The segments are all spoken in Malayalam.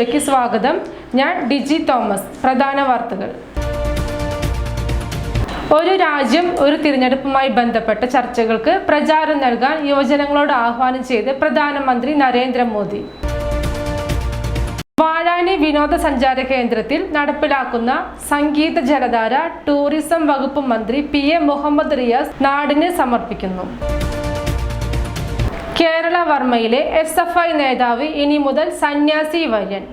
ന്യൂസിലേക്ക് സ്വാഗതം. ഞാൻ ഡിജി തോമസ്. പ്രധാന വാർത്തകൾ. ഒരു രാജ്യം ഒരു തിരഞ്ഞെടുപ്പുമായി ബന്ധപ്പെട്ട ചർച്ചകൾക്ക് പ്രചാരം നൽകാൻ യുവജനങ്ങളോട് ആഹ്വാനം ചെയ്ത് പ്രധാനമന്ത്രി നരേന്ദ്രമോദി. വാഴാനി വിനോദസഞ്ചാര കേന്ദ്രത്തിൽ നടപ്പിലാക്കുന്ന സംഗീത ജലധാര ടൂറിസം വകുപ്പ് മന്ത്രി PA മുഹമ്മദ് റിയാസ് നാടിന് സമർപ്പിക്കുന്നു. കേരള വർമ്മയിലെ SFI നേതാവ് ഇനി മുതൽ സന്യാസി വര്യൻ.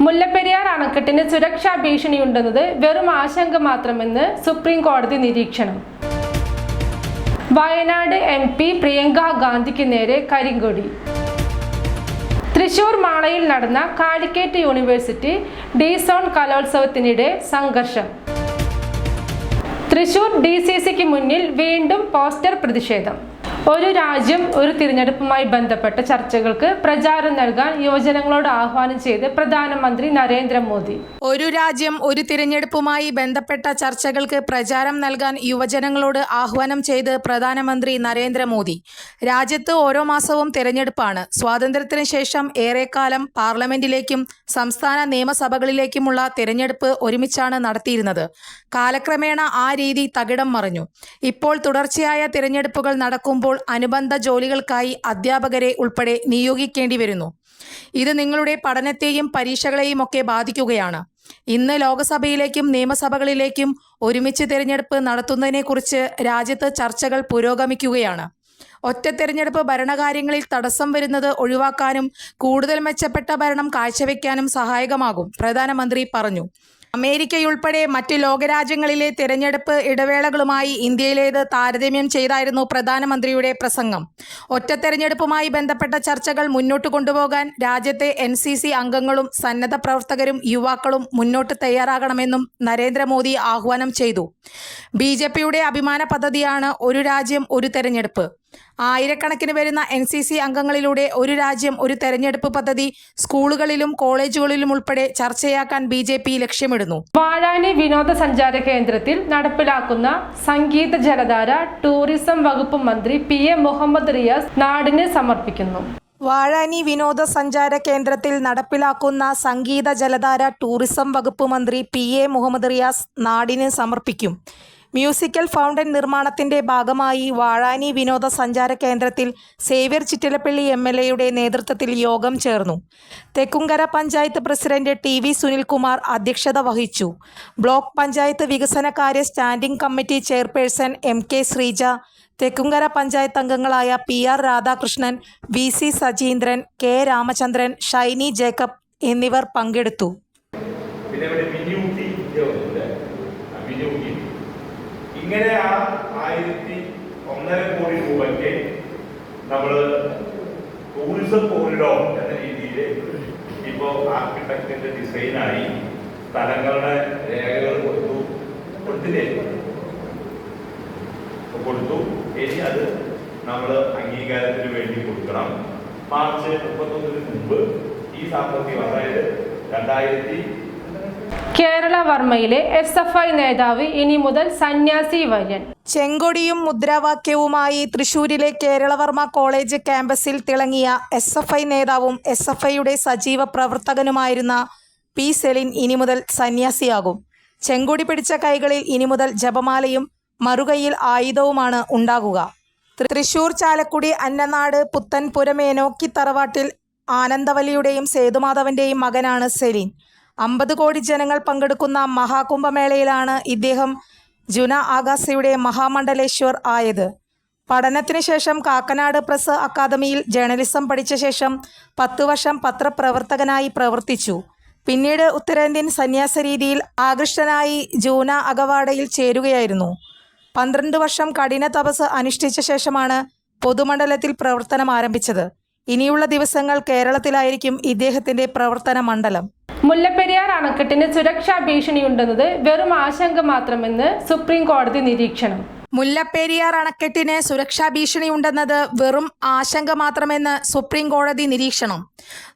മുല്ലപ്പെരിയാർ അണക്കെട്ടിന് സുരക്ഷാ ഭീഷണിയുണ്ടെന്നത് വെറും ആശങ്ക മാത്രമെന്ന് സുപ്രീം കോടതി നിരീക്ഷണം. വയനാട് MP പ്രിയങ്ക ഗാന്ധിക്ക് നേരെ കരിങ്കൊടി. തൃശൂർ മാളയിൽ നടന്ന കാലിക്കറ്റ് യൂണിവേഴ്സിറ്റി D-സോൺ കലോത്സവത്തിനിടെ സംഘർഷം. തൃശൂർ DCCക്ക് മുന്നിൽ വീണ്ടും പോസ്റ്റർ പ്രതിഷേധം. ഒരു രാജ്യം ഒരു തിരഞ്ഞെടുപ്പുമായി ബന്ധപ്പെട്ട ചർച്ചകൾക്ക് പ്രചാരം നൽകാൻ യുവജനങ്ങളോട് ആഹ്വാനം ചെയ്ത് പ്രധാനമന്ത്രി നരേന്ദ്രമോദി. ഒരു രാജ്യം ഒരു തിരഞ്ഞെടുപ്പുമായി ബന്ധപ്പെട്ട ചർച്ചകൾക്ക് പ്രചാരം നൽകാൻ യുവജനങ്ങളോട് ആഹ്വാനം ചെയ്ത് പ്രധാനമന്ത്രി നരേന്ദ്രമോദി. രാജ്യത്ത് ഓരോ മാസവും തിരഞ്ഞെടുപ്പാണ്. സ്വാതന്ത്ര്യത്തിന് ശേഷം ഏറെക്കാലം പാർലമെന്റിലേക്കും സംസ്ഥാന നിയമസഭകളിലേക്കുമുള്ള തിരഞ്ഞെടുപ്പ് ഒരുമിച്ചാണ് നടത്തിയിരുന്നത്. കാലക്രമേണ ആ രീതി തകിടം മറിഞ്ഞു. ഇപ്പോൾ തുടർച്ചയായ തിരഞ്ഞെടുപ്പുകൾ നടക്കുമ്പോൾ അനുബന്ധ ജോലികൾക്കായി അധ്യാപകരെ ഉൾപ്പെടെ നിയോഗിക്കേണ്ടി വരുന്നു. ഇത് നിങ്ങളുടെ പഠനത്തെയും പരീക്ഷകളെയും ഒക്കെ ബാധിക്കുകയാണ്. ഇന്ന് ലോക്സഭയിലേക്കും നിയമസഭകളിലേക്കും ഒരുമിച്ച് തിരഞ്ഞെടുപ്പ് നടത്തുന്നതിനെക്കുറിച്ച് രാജ്യത്ത് ചർച്ചകൾ പുരോഗമിക്കുകയാണ്. ഒറ്റ തിരഞ്ഞെടുപ്പ് ഭരണകാര്യങ്ങളിൽ തടസ്സം വരുന്നത് ഒഴിവാക്കാനും കൂടുതൽ മെച്ചപ്പെട്ട ഭരണം കാഴ്ചവെക്കാനും സഹായകമാകും, പ്രധാനമന്ത്രി പറഞ്ഞു. അമേരിക്കയുൾപ്പെടെ മറ്റ് ലോകരാജ്യങ്ങളിലെ തിരഞ്ഞെടുപ്പ് ഇടവേളകളുമായി ഇന്ത്യയിലേത് താരതമ്യം ചെയ്തായിരുന്നു പ്രധാനമന്ത്രിയുടെ പ്രസംഗം. ഒറ്റ തെരഞ്ഞെടുപ്പുമായി ബന്ധപ്പെട്ട ചർച്ചകൾ മുന്നോട്ട് കൊണ്ടുപോകാൻ രാജ്യത്തെ NCC അംഗങ്ങളും സന്നദ്ധ പ്രവർത്തകരും യുവാക്കളും മുന്നോട്ട് തയ്യാറാകണമെന്നും നരേന്ദ്രമോദി ആഹ്വാനം ചെയ്തു. BJPയുടെ അഭിമാന പദ്ധതിയാണ് ഒരു രാജ്യം ഒരു തെരഞ്ഞെടുപ്പ്. ആയിരക്കണക്കിന് വരുന്ന NCC അംഗങ്ങളിലൂടെ ഒരു രാജ്യം ഒരു തെരഞ്ഞെടുപ്പ് പദ്ധതി സ്കൂളുകളിലും കോളേജുകളിലും ഉൾപ്പെടെ ചർച്ചയാക്കാൻ BJP ലക്ഷ്യമിടുന്നു. വാഴാനി വിനോദസഞ്ചാര കേന്ദ്രത്തിൽ നടപ്പിലാക്കുന്ന സംഗീത ജലധാര ടൂറിസം വകുപ്പ് മന്ത്രി PA മുഹമ്മദ് റിയാസ് നാടിന് സമർപ്പിക്കുന്നു. വാഴാനി വിനോദസഞ്ചാര കേന്ദ്രത്തിൽ നടപ്പിലാക്കുന്ന സംഗീത ജലധാര ടൂറിസം വകുപ്പ് മന്ത്രി PA മുഹമ്മദ് റിയാസ് നാടിന് സമർപ്പിക്കും. മ്യൂസിക്കൽ ഫൗണ്ടൻ നിർമ്മാണത്തിന്റെ ഭാഗമായി വാഴാനി വിനോദസഞ്ചാര കേന്ദ്രത്തിൽ സേവ്യർ ചിറ്റിലപ്പള്ളി MLAയുടെ നേതൃത്വത്തിൽ യോഗം ചേർന്നു. തെക്കുംകര പഞ്ചായത്ത് പ്രസിഡന്റ് TV സുനിൽകുമാർ അധ്യക്ഷത വഹിച്ചു. ബ്ലോക്ക് പഞ്ചായത്ത് വികസനകാര്യ standing committee chairperson MK Sreeja, Thekkumkara panchayat അംഗങ്ങളായ PR Radhakrishnan, VC Sajeendran, K Ramachandran, Shiny Jacob എന്നിവർ പങ്കെടുത്തു. ഇങ്ങനെ ആ 1,100 കോടി രൂപയ്ക്ക് നമ്മൾ ടൂറിസം കോറിഡോർ എന്ന രീതിയിൽ ഇപ്പോൾ ആർക്കിടെക്റ്റിന്റെ ഡിസൈനായി സ്ഥലങ്ങളുടെ രേഖകൾ കൊടുത്തില്ലേ, കൊടുത്തു. ഇനി അത് നമ്മൾ അംഗീകാരത്തിന് വേണ്ടി കൊടുക്കണം. മാർച്ച് 31 മുമ്പ് ഈ സാമ്പത്തിക, അതായത് 2000 കേരള വർമ്മയിലെ SFI നേതാവ് ഇനി മുതൽ സന്യാസി വര്യൻ. ചെങ്കൊടിയും മുദ്രാവാക്യവുമായി തൃശൂരിലെ കേരളവർമ്മ കോളേജ് ക്യാമ്പസിൽ തിളങ്ങിയ SFI നേതാവും SFIയുടെ സജീവ പ്രവർത്തകനുമായിരുന്ന P സെലിൻ ഇനി മുതൽ സന്യാസിയാകും. ചെങ്കൊടി പിടിച്ച കൈകളിൽ ഇനി മുതൽ ജപമാലയും മറുകൈയിൽ ആയുധവുമാണ് ഉണ്ടാകുക. തൃശൂർ ചാലക്കുടി അന്നനാട് പുത്തൻപുരമേനോക്കി തറവാട്ടിൽ ആനന്ദവല്ലിയുടെയും സേതുമാധവന്റെയും മകനാണ് സെലിൻ. 50 കോടി ജനങ്ങൾ പങ്കെടുക്കുന്ന മഹാകുംഭമേളയിലാണ് ഇദ്ദേഹം ജുന ആഗാസയുടെ മഹാമണ്ഡലേശ്വർ ആയത്. പഠനത്തിന് ശേഷം കാക്കനാട് പ്രസ് അക്കാദമിയിൽ ജേർണലിസം പഠിച്ച ശേഷം 10 വർഷം പത്രപ്രവർത്തകനായി പ്രവർത്തിച്ചു. പിന്നീട് ഉത്തരേന്ത്യൻ സന്യാസ രീതിയിൽ ആകൃഷ്ടനായി ജൂന അഗവാഡയിൽ ചേരുകയായിരുന്നു. 12 വർഷം കഠിന തപസ് അനുഷ്ഠിച്ച ശേഷമാണ് പൊതുമണ്ഡലത്തിൽ പ്രവർത്തനം ആരംഭിച്ചത്. ഇനിയുള്ള ദിവസങ്ങൾ കേരളത്തിലായിരിക്കും ഇദ്ദേഹത്തിന്റെ പ്രവർത്തന മണ്ഡലം. മുല്ലപ്പെരിയാർ അണക്കെട്ടിന് സുരക്ഷാ ഭീഷണിയുണ്ടെന്നത് വെറും ആശങ്ക മാത്രമെന്ന് സുപ്രീം കോടതി നിരീക്ഷണം. മുല്ലപ്പെരിയാർ അണക്കെട്ടിന് സുരക്ഷാ ഭീഷണിയുണ്ടെന്നത് വെറും ആശങ്ക മാത്രമെന്ന് സുപ്രീം കോടതി നിരീക്ഷണം.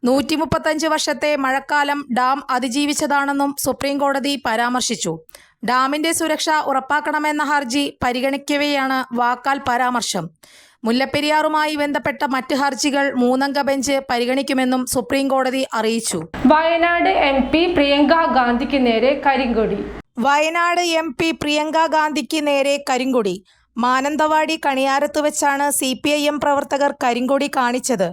135 വർഷത്തെ മഴക്കാലം ഡാം അതിജീവിച്ചതാണെന്നും സുപ്രീം കോടതി പരാമർശിച്ചു. ഡാമിന്റെ സുരക്ഷ ഉറപ്പാക്കണമെന്ന ഹർജി പരിഗണിക്കവെയാണ് വാക്കാൽ പരാമർശം. മുല്ലപ്പെരിയാറുമായി ബന്ധപ്പെട്ട മറ്റ് ഹർജികൾ 3-അംഗ ബെഞ്ച് പരിഗണിക്കുമെന്നും സുപ്രീം കോടതി അറിയിച്ചു. വയനാട് MP പ്രിയങ്ക ഗാന്ധിക്ക് നേരെ കരിങ്കൊടി. വയനാട് MP പ്രിയങ്ക ഗാന്ധിക്ക് നേരെ കരിങ്കൊടി. മാനന്തവാടി കണിയാരത്ത് വെച്ചാണ് CPIM പ്രവർത്തകർ കരിങ്കൊടി കാണിച്ചത്.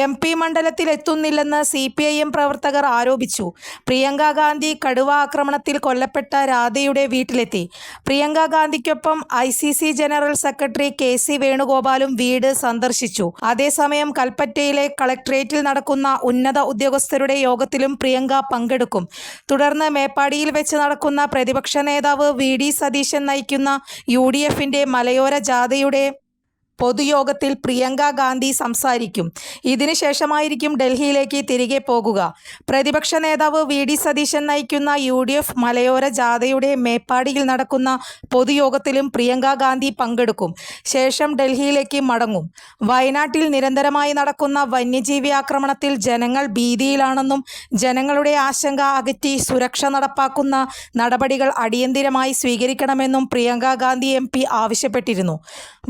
MP മണ്ഡലത്തിൽ എത്തുന്നില്ലെന്ന് CPIM പ്രവർത്തകർ ആരോപിച്ചു. പ്രിയങ്ക ഗാന്ധി കടുവ ആക്രമണത്തിൽ കൊല്ലപ്പെട്ട രാധയുടെ വീട്ടിലെത്തി. പ്രിയങ്ക ഗാന്ധിക്കൊപ്പം ICC ജനറൽ സെക്രട്ടറി KC വേണുഗോപാലും വീട് സന്ദർശിച്ചു. അതേസമയം കൽപ്പറ്റയിലെ കളക്ട്രേറ്റിൽ നടക്കുന്ന ഉന്നത ഉദ്യോഗസ്ഥരുടെ യോഗത്തിലും പ്രിയങ്ക പങ്കെടുക്കും. തുടർന്ന് മേപ്പാടിയിൽ വെച്ച് നടക്കുന്ന പ്രതിപക്ഷ നേതാവ് VD സതീശൻ നയിക്കുന്ന UDFന്റെ മലയോര ജാഥയുടെ പൊതുയോഗത്തിൽ പ്രിയങ്ക ഗാന്ധി സംസാരിക്കും. ഇതിനുശേഷമായിരിക്കും ഡൽഹിയിലേക്ക് തിരികെ പോകുക. പ്രതിപക്ഷ നേതാവ് VD സതീശൻ നയിക്കുന്ന UDF മലയോര ജാഥയുടെ മേപ്പാടിയിൽ നടക്കുന്ന പൊതുയോഗത്തിലും പ്രിയങ്ക ഗാന്ധി പങ്കെടുക്കും. ശേഷം ഡൽഹിയിലേക്ക് മടങ്ങും. വയനാട്ടിൽ നിരന്തരമായി നടക്കുന്ന വന്യജീവി ആക്രമണത്തിൽ ജനങ്ങൾ ഭീതിയിലാണെന്നും ജനങ്ങളുടെ ആശങ്ക അകറ്റി സുരക്ഷ നടപ്പാക്കുന്ന നടപടികൾ അടിയന്തിരമായി സ്വീകരിക്കണമെന്നും പ്രിയങ്ക ഗാന്ധി MP ആവശ്യപ്പെട്ടിരുന്നു.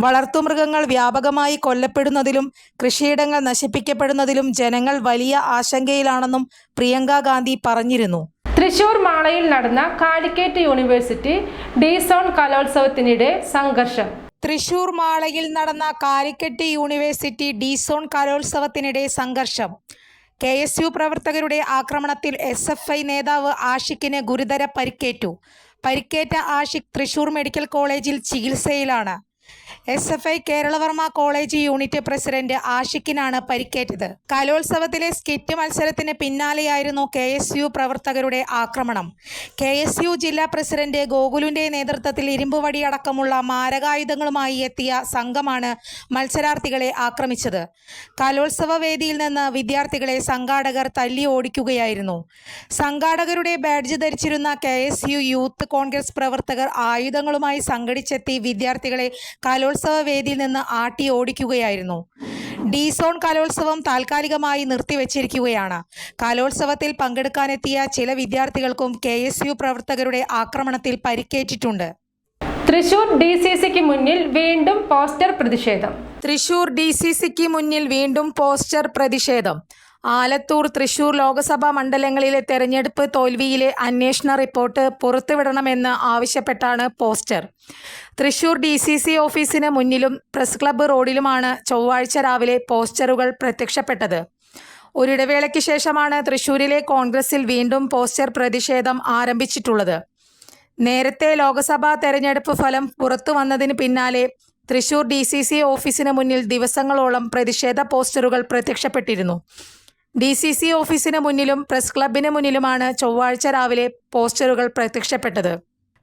വളർത്തുമൃഗങ്ങൾ വ്യാപകമായി കൊല്ലപ്പെടുന്നതിലും കൃഷിയിടങ്ങൾ നശിപ്പിക്കപ്പെടുന്നതിലും ജനങ്ങൾ വലിയ ആശങ്കയിലാണെന്നും പ്രിയങ്ക ഗാന്ധി പറഞ്ഞിരുന്നു. തൃശൂർ മാളയിൽ നടന്ന കാലിക്കറ്റ് യൂണിവേഴ്സിറ്റി D-സോൺ കലോത്സവത്തിനിടെ സംഘർഷം. തൃശൂർ മാളയിൽ നടന്ന കാലിക്കറ്റ് യൂണിവേഴ്സിറ്റി D-സോൺ കലോത്സവത്തിനിടെ സംഘർഷം. KSU പ്രവർത്തകരുടെ ആക്രമണത്തിൽ SFI നേതാവ് ആഷിഖിന് ഗുരുതര പരിക്കേറ്റു. പരിക്കേറ്റ ആഷിഖ് തൃശൂർ മെഡിക്കൽ കോളേജിൽ ചികിത്സയിലാണ്. SFI Keralavarma college unit president ആഷിഖിനാണ് പരിക്കേറ്റത്. കലോത്സവത്തിലെ സ്കിറ്റ് മത്സരത്തിന് പിന്നാലെയായിരുന്നു KSU പ്രവർത്തകരുടെ ആക്രമണം. KSU ജില്ലാ പ്രസിഡന്റ് ഗോകുലിന്റെ നേതൃത്വത്തിൽ ഇരുമ്പുവടി അടക്കമുള്ള മാരകായുധങ്ങളുമായി എത്തിയ സംഘമാണ് മത്സരാർത്ഥികളെ ആക്രമിച്ചത്. കലോത്സവ വേദിയിൽ നിന്ന് വിദ്യാർത്ഥികളെ സംഘാടകർ തല്ലി ഓടിക്കുകയായിരുന്നു. സംഘാടകരുടെ ബാഡ്ജ് ധരിച്ചിരുന്ന KSU യൂത്ത് കോൺഗ്രസ് പ്രവർത്തകർ ആയുധങ്ങളുമായി സംഘടിച്ചെത്തി വിദ്യാർത്ഥികളെ കലോത്സവ വേദിയിൽ നിന്ന് ആട്ടി ഓടിക്കുകയായിരുന്നു. D-സോൺ കലോത്സവം താൽക്കാലികമായി നിർത്തിവെച്ചിരിക്കുകയാണ്. കലോത്സവത്തിൽ പങ്കെടുക്കാനെത്തിയ ചില വിദ്യാർത്ഥികൾക്കും KSU പ്രവർത്തകരുടെ ആക്രമണത്തിൽ പരിക്കേറ്റിട്ടുണ്ട്. തൃശൂർ DCCക്ക് മുന്നിൽ വീണ്ടും പോസ്റ്റർ പ്രതിഷേധം. തൃശൂർ DCCക്ക് മുന്നിൽ വീണ്ടും പോസ്റ്റർ പ്രതിഷേധം. ആലത്തൂർ, തൃശൂർ ലോക്സഭാ മണ്ഡലങ്ങളിലെ തെരഞ്ഞെടുപ്പ് തോൽവിയിലെ അന്വേഷണ റിപ്പോർട്ട് പുറത്തുവിടണമെന്ന് ആവശ്യപ്പെട്ടാണ് പോസ്റ്റർ. തൃശൂർ DCC ഓഫീസിന് മുന്നിലും പ്രസ് ക്ലബ്ബ് റോഡിലുമാണ് ചൊവ്വാഴ്ച രാവിലെ പോസ്റ്ററുകൾ പ്രത്യക്ഷപ്പെട്ടത്. ഒരിടവേളയ്ക്ക് ശേഷമാണ് തൃശൂരിലെ കോൺഗ്രസിൽ വീണ്ടും പോസ്റ്റർ പ്രതിഷേധം ആരംഭിച്ചിട്ടുള്ളത്. നേരത്തെ ലോക്സഭാ തെരഞ്ഞെടുപ്പ് ഫലം പുറത്തു വന്നതിന് പിന്നാലെ തൃശൂർ DCC ഓഫീസിന് മുന്നിൽ ദിവസങ്ങളോളം പ്രതിഷേധ പോസ്റ്ററുകൾ പ്രത്യക്ഷപ്പെട്ടിരുന്നു. DCC ഓഫീസിന് മുന്നിലും പ്രസ് ക്ലബിന് മുന്നിലുമാണ് ചൊവ്വാഴ്ച രാവിലെ പോസ്റ്ററുകൾ പ്രത്യക്ഷപ്പെട്ടത്.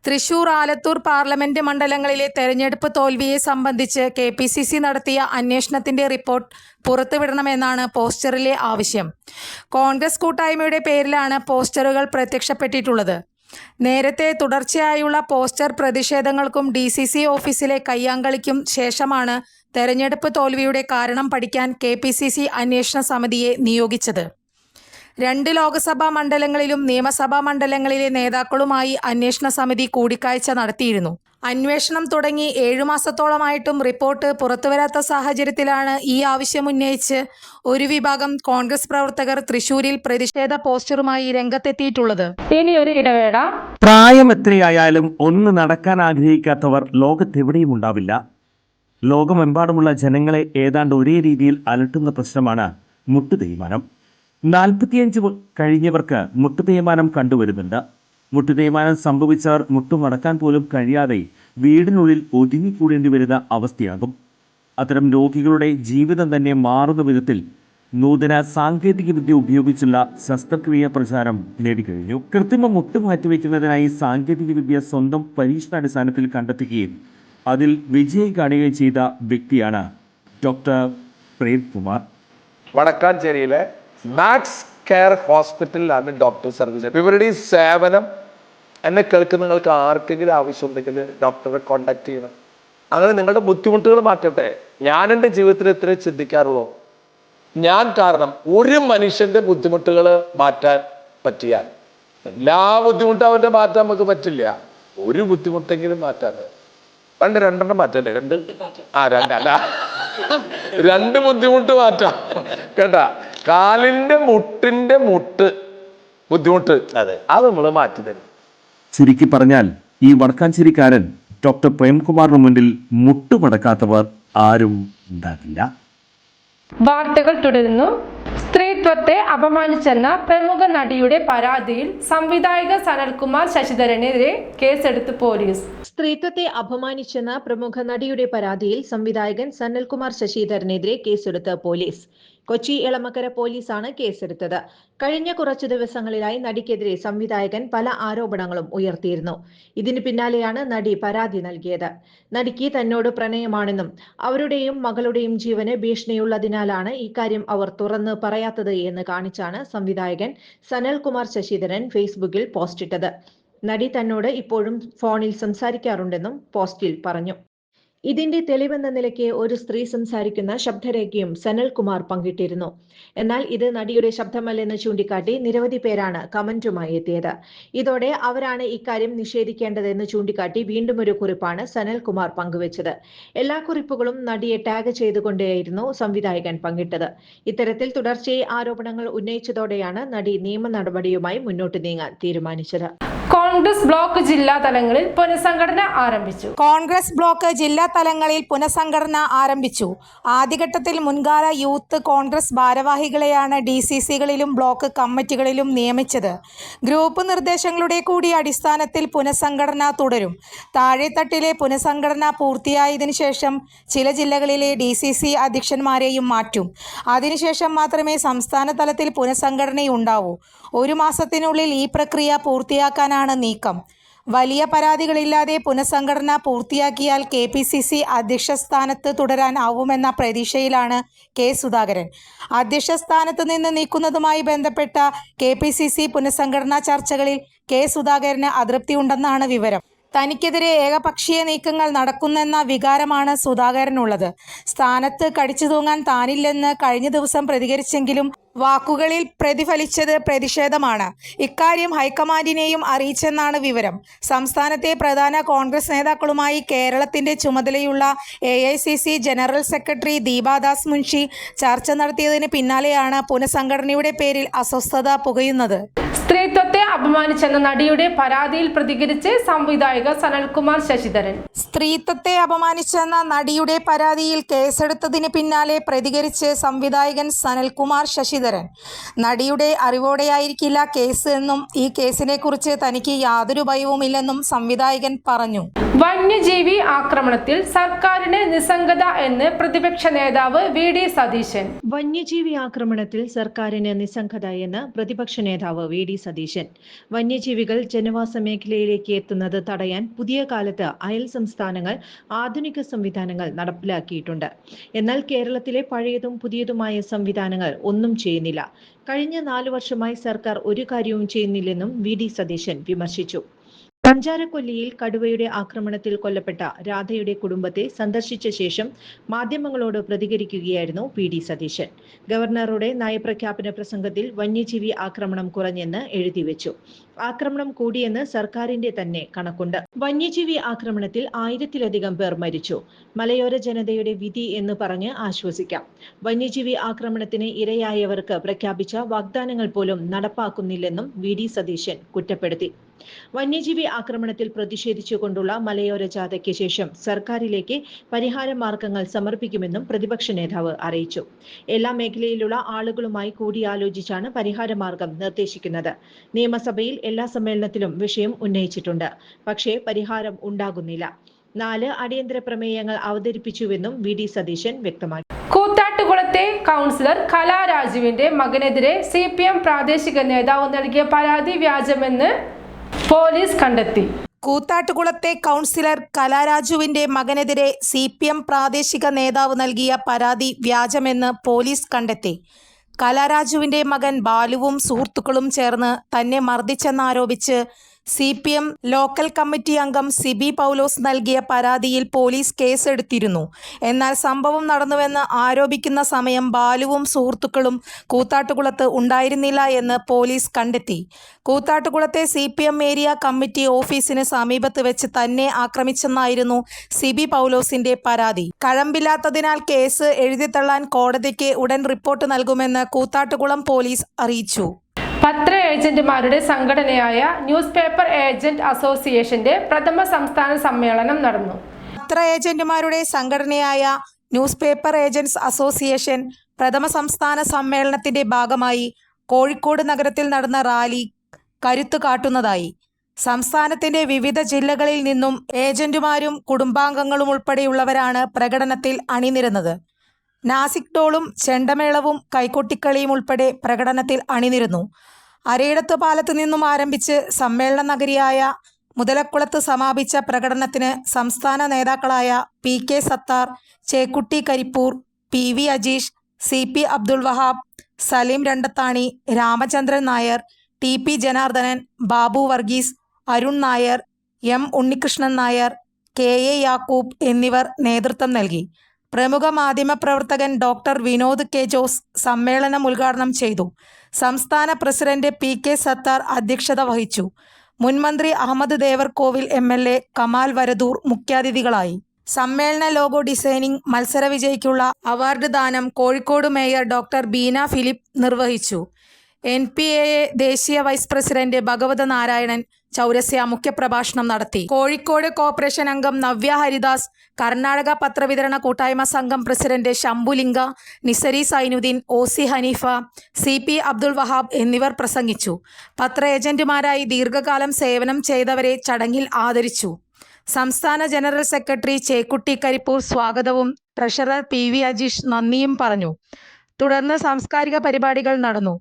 തൃശൂർ, ആലത്തൂർ പാർലമെന്റ് മണ്ഡലങ്ങളിലെ തെരഞ്ഞെടുപ്പ് തോൽവിയെ സംബന്ധിച്ച് KPCC നടത്തിയ അന്വേഷണത്തിന്റെ റിപ്പോർട്ട് പുറത്തുവിടണമെന്നാണ് പോസ്റ്ററിലെ ആവശ്യം. കോൺഗ്രസ് കൂട്ടായ്മയുടെ പേരിലാണ് പോസ്റ്ററുകൾ പ്രത്യക്ഷപ്പെട്ടിട്ടുള്ളത്. നേരത്തെ തുടർച്ചയായുള്ള പോസ്റ്റർ പ്രതിഷേധങ്ങൾക്കും DCC ഓഫീസിലെ കയ്യാങ്കളിക്കും ശേഷമാണ് തെരഞ്ഞെടുപ്പ് തോൽവിയുടെ കാരണം പഠിക്കാൻ KPCC അന്വേഷണ സമിതിയെ നിയോഗിച്ചത്. 2 ലോക്സഭാ മണ്ഡലങ്ങളിലും നിയമസഭാ മണ്ഡലങ്ങളിലെ നേതാക്കളുമായി അന്വേഷണ സമിതി കൂടിക്കാഴ്ച നടത്തിയിരുന്നു. അന്വേഷണം തുടങ്ങി 7 മാസത്തോളമായിട്ടും റിപ്പോർട്ട് പുറത്തുവരാത്ത സാഹചര്യത്തിലാണ് ഈ ആവശ്യം ഉന്നയിച്ച് ഒരു വിഭാഗം കോൺഗ്രസ് പ്രവർത്തകർ തൃശൂരിൽ പ്രതിഷേധ പോസ്റ്ററുമായി രംഗത്തെത്തിയിട്ടുള്ളത്. ഇനി ഒരു ഇടവേള. പ്രായം എത്രയായാലും ഒന്ന് നടക്കാൻ ആഗ്രഹിക്കാത്തവർ ലോകത്തെവിടെയും ഉണ്ടാവില്ല. ലോകമെമ്പാടുമുള്ള ജനങ്ങളെ ഏതാണ്ട് ഒരേ രീതിയിൽ അലട്ടുന്ന പ്രശ്നമാണ് മുട്ടുതേയ്മാനം. 45 കഴിഞ്ഞവർക്ക് മുട്ടുതേയ്മാനം കണ്ടുവരുന്നുണ്ട്. മുട്ടുതേയ്മാനം സംഭവിച്ചവർ മുട്ടുമടക്കാൻ പോലും കഴിയാതെ വീടിനുള്ളിൽ ഒതുങ്ങിക്കൂടേണ്ടി വരുന്ന അവസ്ഥയാകും. അത്തരം രോഗികളുടെ ജീവിതം തന്നെ മാറുന്ന വിധത്തിൽ നൂതന സാങ്കേതികവിദ്യ ഉപയോഗിച്ചുള്ള ശസ്ത്രക്രിയ പ്രചാരം നേടിക്കഴിഞ്ഞു. കൃത്രിമ മുട്ട് മാറ്റിവെക്കുന്നതിനായി സാങ്കേതികവിദ്യ സ്വന്തം പരീക്ഷണാടിസ്ഥാനത്തിൽ കണ്ടെത്തുകയും അതിൽ വിജയം കാണുകയും ചെയ്ത വ്യക്തിയാണ് ഡോക്ടർ പ്രേംകുമാർ. വടക്കാഞ്ചേരിയിലെ മാക്സ് കെയർ ഹോസ്പിറ്റലിലാണ് ഡോക്ടർ സർവീസ്. ഇവരുടെ ഈ സേവനം എന്നെ കേൾക്കുന്നവർക്ക് ആർക്കെങ്കിലും ആവശ്യമുണ്ടെങ്കിൽ ഡോക്ടറെ കോണ്ടാക്ട് ചെയ്യണം. അങ്ങനെ നിങ്ങളുടെ ബുദ്ധിമുട്ടുകൾ മാറ്റട്ടെ. ഞാൻ എൻ്റെ ജീവിതത്തിൽ എത്ര ചിന്തിക്കാറുള്ളൂ, ഞാൻ കാരണം ഒരു മനുഷ്യന്റെ ബുദ്ധിമുട്ടുകൾ മാറ്റാൻ പറ്റിയാൽ, എല്ലാ ബുദ്ധിമുട്ടും അവൻ്റെ മാറ്റാൻ നമുക്ക് പറ്റില്ല, ഒരു ബുദ്ധിമുട്ടെങ്കിലും മാറ്റാൻ. 2 മാറ്റല്ലേ? 2 അല്ല രണ്ട് ബുദ്ധിമുട്ട് മാറ്റാം കേട്ടാ. കാലിന്റെ മുട്ടിന്റെ ബുദ്ധിമുട്ട് അത് നമ്മൾ മാറ്റി തരും. ചുരുക്കി പറഞ്ഞാൽ ഈ വടക്കാഞ്ചേരിക്കാരൻ ഡോക്ടർ പ്രേംകുമാറിന് മുന്നിൽ മുട്ടുമടക്കാത്തവർ ആരും ഉണ്ടാകില്ല. വാർത്തകൾ തുടരുന്നു. സ്ത്രീത്വത്തെ അപമാനിച്ചെന്ന പ്രമുഖ നടിയുടെ പരാതിയിൽ സംവിധായക സനൽകുമാർ ശശിധരനെതിരെ കേസെടുത്ത് പോലീസ്. സ്ത്രീത്വത്തെ അപമാനിച്ചെന്ന പ്രമുഖ നടിയുടെ പരാതിയിൽ സംവിധായകൻ സനൽകുമാർ ശശിധരനെതിരെ കേസെടുത്ത് പോലീസ്. കൊച്ചി എളമക്കര പോലീസാണ് കേസെടുത്തത്. കഴിഞ്ഞ കുറച്ചു ദിവസങ്ങളിലായി നടിക്കെതിരെ സംവിധായകൻ പല ആരോപണങ്ങളും ഉയർത്തിയിരുന്നു. ഇതിന് പിന്നാലെയാണ് നടി പരാതി നൽകിയത്. നടിക്ക് തന്നോട് പ്രണയമാണെന്നും അവരുടെയും മകളുടെയും ജീവന് ഭീഷണിയുള്ളതിനാലാണ് ഇക്കാര്യം അവർ തുറന്ന് പറയാത്തത് എന്ന് കാണിച്ചാണ് സംവിധായകൻ സനൽകുമാർ ശശിധരൻ ഫേസ്ബുക്കിൽ പോസ്റ്റിട്ടത്. നടി തന്നോട് ഇപ്പോഴും ഫോണിൽ സംസാരിക്കാറുണ്ടെന്നും പോസ്റ്റിൽ പറഞ്ഞു. ഇതിന്റെ തെളിവെന്ന നിലയ്ക്ക് ഒരു സ്ത്രീ സംസാരിക്കുന്ന ശബ്ദരേഖയും സനൽകുമാർ പങ്കിട്ടിരുന്നു. എന്നാൽ ഇത് നടിയുടെ ശബ്ദമല്ലെന്ന് ചൂണ്ടിക്കാട്ടി നിരവധി പേരാണ് കമന്റുമായി എത്തിയത്. ഇതോടെ അവരാണ് ഇക്കാര്യം നിഷേധിക്കേണ്ടതെന്ന് ചൂണ്ടിക്കാട്ടി വീണ്ടും ഒരു കുറിപ്പാണ് സനൽകുമാർ പങ്കുവച്ചത്. എല്ലാ കുറിപ്പുകളും നടിയെ ടാഗ് ചെയ്തുകൊണ്ടേയിരുന്നു സംവിധായകൻ പങ്കിട്ടത്. ഇത്തരത്തിൽ തുടർച്ചയായി ആരോപണങ്ങൾ ഉന്നയിച്ചതോടെയാണ് നടി നിയമ നടപടിയുമായി മുന്നോട്ട് നീങ്ങാൻ തീരുമാനിച്ചത്. കോൺഗ്രസ് ബ്ലോക്ക് ജില്ലാ തലങ്ങളിൽ പുനഃസംഘടന ആരംഭിച്ചു. കോൺഗ്രസ് ബ്ലോക്ക് ജില്ലാ തലങ്ങളിൽ പുനഃസംഘടന ആരംഭിച്ചു. ആദ്യഘട്ടത്തിൽ മുൻകാല യൂത്ത് കോൺഗ്രസ് ഭാരവാഹികളെയാണ് DCCകളിലും ബ്ലോക്ക് കമ്മിറ്റികളിലും നിയമിച്ചത്. ഗ്രൂപ്പ് നിർദ്ദേശങ്ങളുടെ കൂടി അടിസ്ഥാനത്തിൽ പുനഃസംഘടന തുടരും. താഴെത്തട്ടിലെ പുനഃസംഘടന പൂർത്തിയായതിനു ശേഷം ചില ജില്ലകളിലെ DCC അധ്യക്ഷന്മാരെയും മാറ്റും. അതിനുശേഷം മാത്രമേ സംസ്ഥാന തലത്തിൽ പുനഃസംഘടനയുണ്ടാവൂ. ഒരു മാസത്തിനുള്ളിൽ ഈ പ്രക്രിയ പൂർത്തിയാക്കാനാണ് നീക്കം. വലിയ പരാതികളില്ലാതെ പുനഃസംഘടന പൂർത്തിയാക്കിയാൽ KPCC അധ്യക്ഷ സ്ഥാനത്ത് തുടരാൻ ആവുമെന്ന പ്രതീക്ഷയിലാണ് കെ സുധാകരൻ. അധ്യക്ഷ സ്ഥാനത്ത് നിന്ന് നീക്കുന്നതുമായി ബന്ധപ്പെട്ട KPCC പുനഃസംഘടനാ ചർച്ചകളിൽ കെ സുധാകരന് അതൃപ്തിയുണ്ടെന്നാണ് വിവരം. തനിക്കെതിരെ ഏകപക്ഷീയ നീക്കങ്ങൾ നടക്കുന്നെന്ന വികാരമാണ് സുധാകരനുള്ളത്. സ്ഥാനത്ത് കടിച്ചു തൂങ്ങാൻ താനില്ലെന്ന് കഴിഞ്ഞ ദിവസം പ്രതികരിച്ചെങ്കിലും വാക്കുകളിൽ പ്രതിഫലിച്ചത് പ്രതിഷേധമാണ്. ഇക്കാര്യം ഹൈക്കമാൻഡിനെയും അറിയിച്ചെന്നാണ് വിവരം. സംസ്ഥാനത്തെ പ്രധാന കോൺഗ്രസ് നേതാക്കളുമായി കേരളത്തിന്റെ ചുമതലയുള്ള AICC general secretary Deepa Das Munshi ചർച്ച നടത്തിയതിന് പിന്നാലെയാണ് പുനഃസംഘടനയുടെ പേരിൽ അസ്വസ്ഥത പുകയുന്നത്. സ്ത്രീത്വത്തെ അപമാനിച്ചെന്ന നടിയുടെ പരാതിയിൽ പ്രതികരിച്ച് സംവിധായക സനൽകുമാർ ശശിധരൻ. സ്ത്രീത്വത്തെ അപമാനിച്ചെന്ന നടിയുടെ പരാതിയിൽ കേസെടുത്തതിന് പിന്നാലെ പ്രതികരിച്ച് സംവിധായകൻ സനൽകുമാർ ശശിധരൻ. നടിയുടെ അറിവോടെയായിരിക്കില്ല കേസ് എന്നും ഈ കേസിനെ കുറിച്ച് തനിക്ക് യാതൊരു ഭയവുമില്ലെന്നും സംവിധായകൻ പറഞ്ഞു. വന്യജീവി ആക്രമണത്തിൽ സർക്കാരിന് നിസ്സംഗത എന്ന് പ്രതിപക്ഷ നേതാവ് VD സതീശൻ. വന്യജീവി ആക്രമണത്തിൽ സർക്കാരിന് നിസ്സംഗത എന്ന് പ്രതിപക്ഷ നേതാവ് VD സതീശൻ. വന്യജീവികൾ ജനവാസ മേഖലയിലേക്ക് എത്തുന്നത് തടയാൻ പുതിയ കാലത്ത് അയൽ സംസ്ഥാനങ്ങൾ ആധുനിക സംവിധാനങ്ങൾ നടപ്പിലാക്കിയിട്ടുണ്ട്. എന്നാൽ കേരളത്തിലെ പഴയതും പുതിയതുമായ സംവിധാനങ്ങൾ ഒന്നും ചെയ്യുന്നില്ല. കഴിഞ്ഞ 4 വർഷമായി സർക്കാർ ഒരു കാര്യവും ചെയ്യുന്നില്ലെന്നും VD സതീശൻ വിമർശിച്ചു. പഞ്ചാരക്കൊല്ലിയിൽ കടുവയുടെ ആക്രമണത്തിൽ കൊല്ലപ്പെട്ട രാധയുടെ കുടുംബത്തെ സന്ദർശിച്ച ശേഷം മാധ്യമങ്ങളോട് പ്രതികരിക്കുകയായിരുന്നു VD സതീശൻ. ഗവർണറുടെ നയപ്രഖ്യാപന പ്രസംഗത്തിൽ വന്യജീവി ആക്രമണം കുറഞ്ഞെന്ന് എഴുതിവെച്ചു. ആക്രമണം കൂടിയെന്ന് സർക്കാരിന്റെ തന്നെ കണക്കുണ്ട്. വന്യജീവി ആക്രമണത്തിൽ 1000-ലധികം പേർ മരിച്ചു. മലയോര ജനതയുടെ വിധി എന്ന് പറഞ്ഞ് ആശ്വസിക്കാം. വന്യജീവി ആക്രമണത്തിന് ഇരയായവർക്ക് പ്രഖ്യാപിച്ച വാഗ്ദാനങ്ങൾ പോലും നടപ്പാക്കുന്നില്ലെന്നും VD സതീശൻ കുറ്റപ്പെടുത്തി. വന്യജീവി ആക്രമണത്തിൽ പ്രതിഷേധിച്ചുകൊണ്ടുള്ള മലയോര ജാഥയ്ക്ക് ശേഷം സർക്കാരിലേക്ക് പരിഹാര മാർഗങ്ങൾ സമർപ്പിക്കുമെന്നും പ്രതിപക്ഷ നേതാവ് അറിയിച്ചു. എല്ലാ മേഖലയിലുള്ള ആളുകളുമായി കൂടിയാലോചിച്ചാണ് പരിഹാര മാർഗം നിർദ്ദേശിക്കുന്നത്. നിയമസഭയിൽ എല്ലാ സമ്മേളനത്തിലും വിഷയം ഉന്നയിച്ചിട്ടുണ്ട്. പക്ഷേ പരിഹാരം ഉണ്ടാകുന്നില്ല. 4 അടിയന്തര പ്രമേയങ്ങൾ അവതരിപ്പിച്ചുവെന്നും VD സതീശൻ വ്യക്തമാക്കി. കൂത്താട്ടുകുളത്തെ കൗൺസിലർ കലാരാജുവിന്റെ മകനെതിരെ CPM പ്രാദേശിക നേതാവ് നൽകിയ പരാതി വ്യാജമെന്ന് പോലീസ് കണ്ടെത്തി. കൂത്താട്ടുകുളത്തെ കൗൺസിലർ കലാരാജുവിന്റെ മകനെതിരെ CPM പ്രാദേശിക നേതാവ് നൽകിയ പരാതി വ്യാജമെന്ന് പോലീസ് കണ്ടെത്തി. കലാരാജുവിന്റെ മകൻ ബാലുവും സുഹൃത്തുക്കളും ചേർന്ന് തന്നെ മർദ്ദിച്ചെന്നാരോപിച്ച് CPM ലോക്കൽ കമ്മിറ്റി അംഗം സിബി പൗലോസ് നൽകിയ പരാതിയിൽ പോലീസ് കേസെടുത്തിരുന്നു. എന്നാൽ സംഭവം നടന്നുവെന്ന് ആരോപിക്കുന്ന സമയം ബാലുവും സുഹൃത്തുക്കളും കൂത്താട്ടുകുളത്ത് ഉണ്ടായിരുന്നില്ല എന്ന് പോലീസ് കണ്ടെത്തി. കൂത്താട്ടുകുളത്തെ CPM ഏരിയ കമ്മിറ്റി ഓഫീസിന് സമീപത്ത് വെച്ച് തന്നെ ആക്രമിച്ചെന്നായിരുന്നു സിബി പൗലോസിന്റെ പരാതി. കഴമ്പില്ലാത്തതിനാൽ കേസ് എഴുതിത്തള്ളാൻ കോടതിക്ക് ഉടൻ റിപ്പോർട്ട് നൽകുമെന്ന് കൂത്താട്ടുകുളം പോലീസ് അറിയിച്ചു. പത്ര ഏജന്റുമാരുടെ സംഘടനയായ ന്യൂസ് പേപ്പർ ഏജന്റ് അസോസിയേഷന്റെ പ്രഥമ സംസ്ഥാന സമ്മേളനം നടന്നു. പത്ര ഏജന്റുമാരുടെ സംഘടനയായ ന്യൂസ് പേപ്പർ ഏജന്റ്സ് അസോസിയേഷൻ പ്രഥമ സംസ്ഥാന സമ്മേളനത്തിന്റെ ഭാഗമായി കോഴിക്കോട് നഗരത്തിൽ നടന്ന റാലി കരുത്തു കാട്ടുന്നതായി. സംസ്ഥാനത്തിന്റെ വിവിധ ജില്ലകളിൽ നിന്നും ഏജന്റുമാരും കുടുംബാംഗങ്ങളും ഉൾപ്പെടെയുള്ളവരാണ് പ്രകടനത്തിൽ അണിനിരന്നത്. നാസിക് ഡോളും ചെണ്ടമേളവും കൈകൊട്ടിക്കളിയും ഉൾപ്പെടെ പ്രകടനത്തിൽ അണിനിരന്നു. അരയിടത്ത് പാലത്ത് നിന്നും ആരംഭിച്ച് സമ്മേളന നഗരിയായ മുതലക്കുളത്ത് സമാപിച്ച പ്രകടനത്തിന് സംസ്ഥാന നേതാക്കളായ PK Sattar, Chekutty Karipur, PV Ajeesh, CP Abdul Wahab, Saleem Randathani, Ramachandran Nair, TP Janardhanan, Babu Varghese, Arun Nair, M Unnikrishnan Nair, KA Yakub എന്നിവർ നേതൃത്വം നൽകി. പ്രമുഖ മാധ്യമപ്രവർത്തകൻ ഡോക്ടർ വിനോദ് K. ജോസ് സമ്മേളനം ഉദ്ഘാടനം ചെയ്തു. സംസ്ഥാന പ്രസിഡന്റ് PK സത്താർ അധ്യക്ഷത വഹിച്ചു. മുൻമന്ത്രി അഹമ്മദ് ദേവർകോവിൽ MLA, കമാൽ വരദൂർ മുഖ്യാതിഥികളായി. സമ്മേളന ലോഗോ ഡിസൈനിംഗ് മത്സര വിജയിക്കുള്ള അവാർഡ് ദാനം Kozhikode mayor doctor Beena Philip നിർവഹിച്ചു. NPAA ദേശീയ വൈസ് പ്രസിഡന്റ് ഭഗവത നാരായണൻ ചൗരസ്യ മുഖ്യപ്രഭാഷണം നടത്തി. കോഴിക്കോട് കോർപ്പറേഷൻ അംഗം നവ്യ ഹരിദാസ്, കർണാടക പത്രവിതരണ കൂട്ടായ്മ സംഘം president Shambhulinga, Nisari Sainuddin, OC Haneefa, CP Abdul Wahab എന്നിവർ പ്രസംഗിച്ചു. പത്ര ഏജന്റുമാരായി ദീർഘകാലം സേവനം ചെയ്തവരെ ചടങ്ങിൽ ആദരിച്ചു. സംസ്ഥാന ജനറൽ സെക്രട്ടറി ചേക്കുട്ടി കരിപ്പൂർ സ്വാഗതവും ട്രഷറർ PV അജീഷ് നന്ദിയും പറഞ്ഞു. തുടർന്ന് സാംസ്കാരിക പരിപാടികൾ നടന്നു.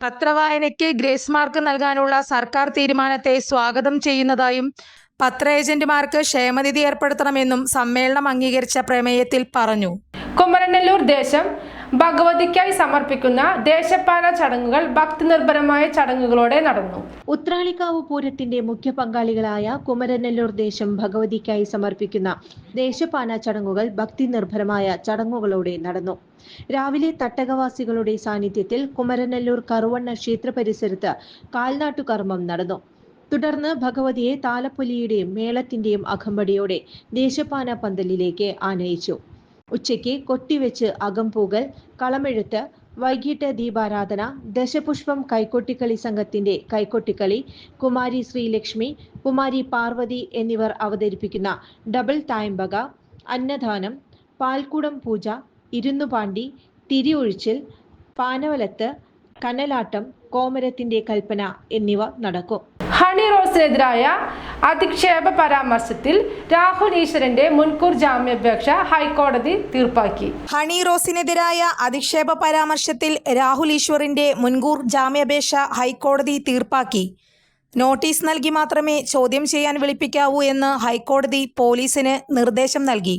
പത്രവായനയ്ക്ക് ഗ്രേസ് മാർക്ക് നൽകാനുള്ള സർക്കാർ തീരുമാനത്തെ സ്വാഗതം ചെയ്യുന്നതായും പത്ര ഏജന്റുമാർക്ക് ക്ഷേമനിധി ഏർപ്പെടുത്തണമെന്നും സമ്മേളനം അംഗീകരിച്ച പ്രമേയത്തിൽ പറഞ്ഞു. കുമരനെല്ലൂർ ദേശം ഭഗവതിക്കായി സമർപ്പിക്കുന്ന ദേശപാന ചടങ്ങുകൾ ഭക്തിനിർഭരമായ ചടങ്ങുകളോടെ നടന്നു. ഉത്രാളിക്കാവ് പൂരത്തിന്റെ മുഖ്യ പങ്കാളികളായ കുമരനെല്ലൂർ ദേശം ഭഗവതിക്കായി സമർപ്പിക്കുന്ന ദേശപാന ചടങ്ങുകൾ ഭക്തിനിർഭരമായ ചടങ്ങുകളോടെ നടന്നു. രാവിലെ തട്ടകവാസികളുടെ സാന്നിധ്യത്തിൽ കുമരനെല്ലൂർ കറുവണ്ണ ക്ഷേത്ര പരിസരത്ത് കാൽനാട്ടുകർമ്മം നടന്നു. തുടർന്ന് ഭഗവതിയെ താലപ്പൊലിയുടെയും മേളത്തിന്റെയും അകമ്പടിയോടെ ദേശപാന പന്തലിലേക്ക് ആനയിച്ചു. ഉച്ചയ്ക്ക് കൊട്ടിവെച്ച് അകംപൂകൽ, കളമെഴുത്ത്, വൈകിട്ട് ദീപാരാധന, ദശപുഷ്പം കൈക്കൊട്ടിക്കളി സംഘത്തിന്റെ കൈക്കൊട്ടിക്കളി, കുമാരി ശ്രീലക്ഷ്മി, കുമാരി പാർവതി എന്നിവർ അവതരിപ്പിക്കുന്ന ഡബിൾ തായമ്പക, അന്നദാനം, പാൽക്കുടം പൂജ, ഇരുന്നുപാണ്ടി, തിരിയൊഴിച്ചിൽ, പാനവലത്ത്, കനലാട്ടം, കോമരത്തിന്റെ കൽപ്പന എന്നിവ നടക്കും. ഹണി റോസിനെതിരായ അധിക്ഷേപ പരാമർശത്തിൽ രാഹുൽ ഈശ്വറിന്റെ മുൻകൂർ ജാമ്യാപേക്ഷ ഹൈക്കോടതി തീർപ്പാക്കി. ഹണി റോസിനെതിരായ അധിക്ഷേപ പരാമർശത്തിൽ രാഹുൽ ഈശ്വറിന്റെ മുൻകൂർ ജാമ്യാപേക്ഷ ഹൈക്കോടതി തീർപ്പാക്കി. നോട്ടീസ് നൽകി മാത്രമേ ചോദ്യം ചെയ്യാൻ വിളിപ്പിക്കാവൂ എന്ന് ഹൈക്കോടതി പോലീസിന് നിർദ്ദേശം നൽകി.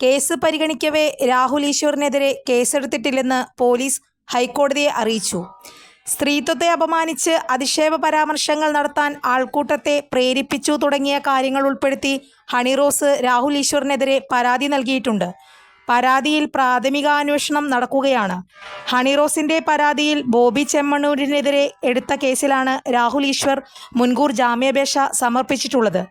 കേസ് പരിഗണിക്കവേ രാഹുൽ ഈശ്വറിനെതിരെ കേസെടുത്തിട്ടില്ലെന്ന് പോലീസ് ഹൈക്കോടതിയെ അറിയിച്ചു. സ്ത്രീത്വത്തെ അപമാനിച്ച് അധിക്ഷേപ പരാമർശങ്ങൾ നടത്താൻ ആൾക്കൂട്ടത്തെ പ്രേരിപ്പിച്ചു തുടങ്ങിയ കാര്യങ്ങൾ ഉൾപ്പെടുത്തി ഹണി റോസ് രാഹുൽ ഈശ്വറിനെതിരെ പരാതി നൽകിയിട്ടുണ്ട്. പരാതിയിൽ പ്രാഥമികാന്വേഷണം നടക്കുകയാണ്. ഹണി റോസിന്റെ പരാതിയിൽ ബോബി ചെമ്മണ്ണൂരിനെതിരെ എടുത്ത കേസിലാണ് രാഹുൽ ഈശ്വർ മുൻകൂർ ജാമ്യാപേക്ഷ സമർപ്പിച്ചിട്ടുള്ളത്.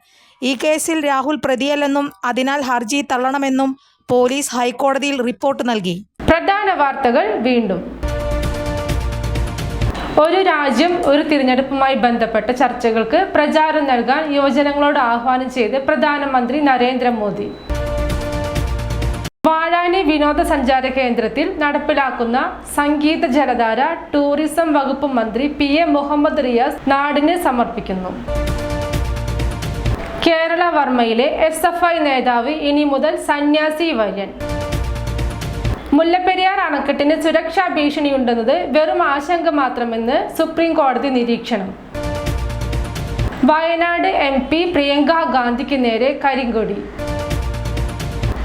ഈ കേസിൽ രാഹുൽ പ്രതിയല്ലെന്നും അതിനാൽ ഹർജി തള്ളണമെന്നും പോലീസ് ഹൈക്കോടതിയിൽ റിപ്പോർട്ട് നൽകി. പ്രധാന വാർത്തകൾ വീണ്ടും. ഒരു രാജ്യം ഒരു തിരഞ്ഞെടുപ്പുമായി ബന്ധപ്പെട്ട ചർച്ചകൾക്ക് പ്രചാരം നൽകാൻ യുവജനങ്ങളോട് ആഹ്വാനം ചെയ്ത് പ്രധാനമന്ത്രി നരേന്ദ്രമോദി. വാഴാനി വിനോദസഞ്ചാര കേന്ദ്രത്തിൽ നടപ്പിലാക്കുന്ന സംഗീത ജലധാര ടൂറിസം വകുപ്പ് മന്ത്രി PA മുഹമ്മദ് റിയാസ് നാടിന് സമർപ്പിക്കുന്നു. കേരള വർമ്മയിലെ SFI നേതാവ് ഇനി മുതൽ സന്യാസി വര്യൻ. മുല്ലപ്പെരിയാർ അണക്കെട്ടിന് സുരക്ഷാ ഭീഷണിയുണ്ടെന്നത് വെറും ആശങ്ക മാത്രമെന്ന് സുപ്രീം കോടതി നിരീക്ഷണം. വയനാട് MP പ്രിയങ്ക ഗാന്ധിക്ക് നേരെ കരിങ്കൊടി.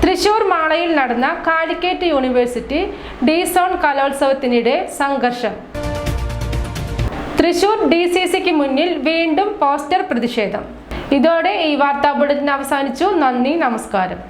തൃശൂർ മാളയിൽ നടന്ന കാലിക്കറ്റ് യൂണിവേഴ്സിറ്റി D-സോൺ കലോത്സവത്തിനിടെ സംഘർഷം. തൃശൂർ DCCക്ക് മുന്നിൽ വീണ്ടും പോസ്റ്റർ പ്രതിഷേധം. ഇതോടെ ഈ വാർത്താ ബുള്ളറ്റിൻ അവസാനിച്ചു. നന്ദി, നമസ്കാരം.